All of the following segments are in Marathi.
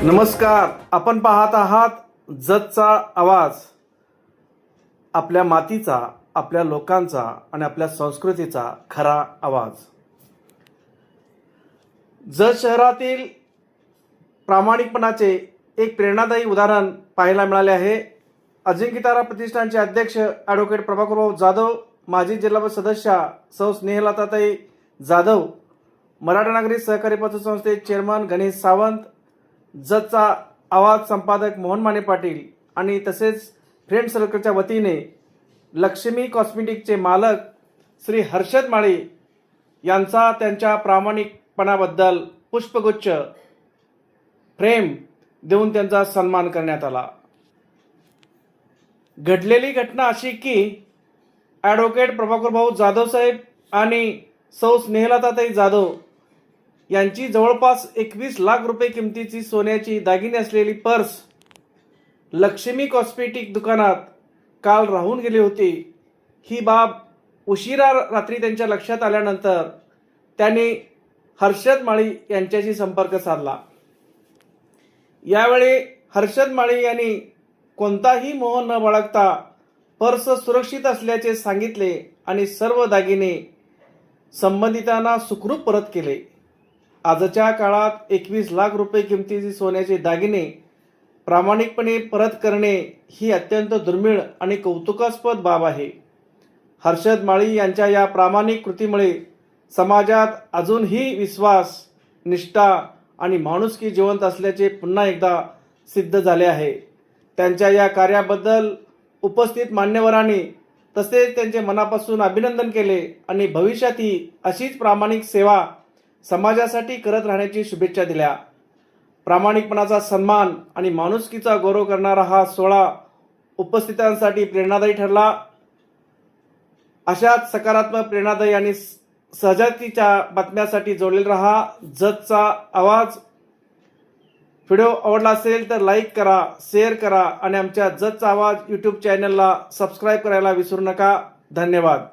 नमस्कार, आपण पाहत आहात जतचा आवाज, आपल्या मातीचा, आपल्या लोकांचा आणि आपल्या संस्कृतीचा खरा आवाज। जत शहरातील प्रामाणिकपणाचे एक प्रेरणादायी उदाहरण पाहायला मिळाले आहे। अजिंक्यतारा प्रतिष्ठानचे अध्यक्ष ॲडव्होकेट प्रभाकरभाऊ जाधव, माजी जिल्हा सदस्य सौ स्नेहलताताई जाधव, मराठा नागरी सहकारी पतसंस्थेचे चेअरमन गणेश सावंत, जतचा आवाज संपादक मोहन माने पाटील आणि तसेच फ्रेंड सर्कलच्या वतीने लक्ष्मी कॉस्मेटिकचे मालक श्री हर्षद माळी यांचा त्यांच्या प्रामाणिकपणाबद्दल पुष्पगुच्छ फ्रेम देऊन त्यांचा सन्मान करण्यात आला। घडलेली घटना अशी की ॲडव्होकेट प्रभाकरभाऊ जाधव साहेब आणि सौ स्नेहलताताई जाधव यांची जवळपास 21 लाख रुपये किमतीची सोन्याची दागिने असलेली पर्स लक्ष्मी कॉस्मेटिक दुकानात काल राहून गेली होती। ही बाब उशिरा रात्री त्यांच्या लक्षात आल्यानंतर त्यांनी हर्षद माळी यांच्याशी संपर्क साधला। यावेळी हर्षद माळी यांनी कोणताही मोह न बाळगता पर्स सुरक्षित असल्याचे सांगितले आणि सर्व दागिने संबंधितांना सुखरूप परत केले। आजच्या काळात 21 लाख रुपये किमतीचे सोन्याचे दागिने प्रामाणिकपणे परत करणे ही अत्यंत दुर्मिळ आणि कौतुकास्पद बाब आहे। हर्षद माळी यांच्या या प्रामाणिक कृतीमुळे समाजात अजूनही विश्वास, निष्ठा आणि माणुसकी जिवंत असल्याचे पुन्हा एकदा सिद्ध झाले आहे। त्यांच्या या कार्याबद्दल उपस्थित मान्यवरांनी तसेच त्यांचे मनापासून अभिनंदन केले आणि भविष्यातही अशीच प्रामाणिक सेवा समाजासाठी करत राहण्याची शुभेच्छा दिल्या। प्रामाणिकपणाचा सन्मान आणि माणुसकीचा गौरव करणारा हा सोहळा उपस्थितांसाठी प्रेरणादायी ठरला। अशाच सकारात्मक, प्रेरणादायी आणि सहजातीच्या बातम्यांसाठी जोडलेले रहा। जतचा आवाज व्हिडिओ आवडला असेल तर लाईक करा, शेअर करा आणि आमच्या जतचा आवाज यूट्यूब चॅनलला सबस्क्राईब करायला विसरू नका। धन्यवाद।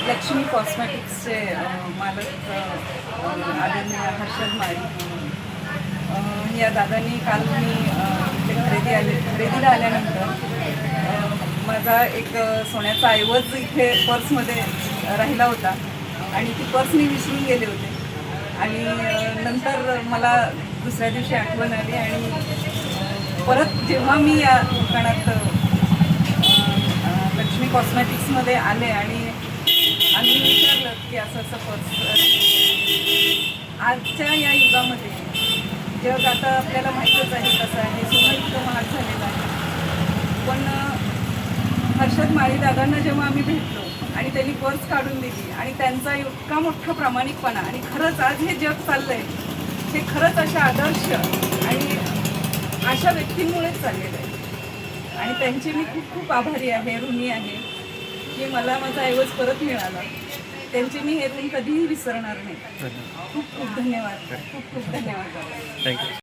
लक्ष्मी कॉस्मेटिक्सचे मालक आदरणीय हर्षद माळी या दादांनी काल मी खरेदीला आल्यानंतर माझा एक सोन्याचा ऐवज इथे पर्समध्ये राहिला होता आणि ती पर्स मी विसरून गेले होते आणि नंतर मला दुसऱ्या दिवशी आठवण आली आणि परत जेव्हा मी या दुकानात लक्ष्मी कॉस्मेटिक्समध्ये आले आणि आम्ही विचारलं की असं पर्स आजच्या या युगामध्ये जग आता आपल्याला माहीतच आहे कसं आहे, सोनं इतकं महाग झालेलं आहे। पण हर्षद माळी दादांना जेव्हा आम्ही भेटलो आणि त्यांनी पर्स काढून दिली आणि त्यांचा इतका मोठा प्रामाणिकपणा आणि खरंच आज हे जग चाललं आहे हे खरंच अशा आदर्श आणि अशा व्यक्तींमुळेच चाललेलं आहे आणि त्यांची मी खूप खूप आभारी आहे, ऋणी आहे की मला माझा ऐवज परत मिळाला। त्यांचे मी हे ऋण कधीही विसरणार नाही। खूप खूप धन्यवाद, खूप खूप धन्यवाद। थँक्यू।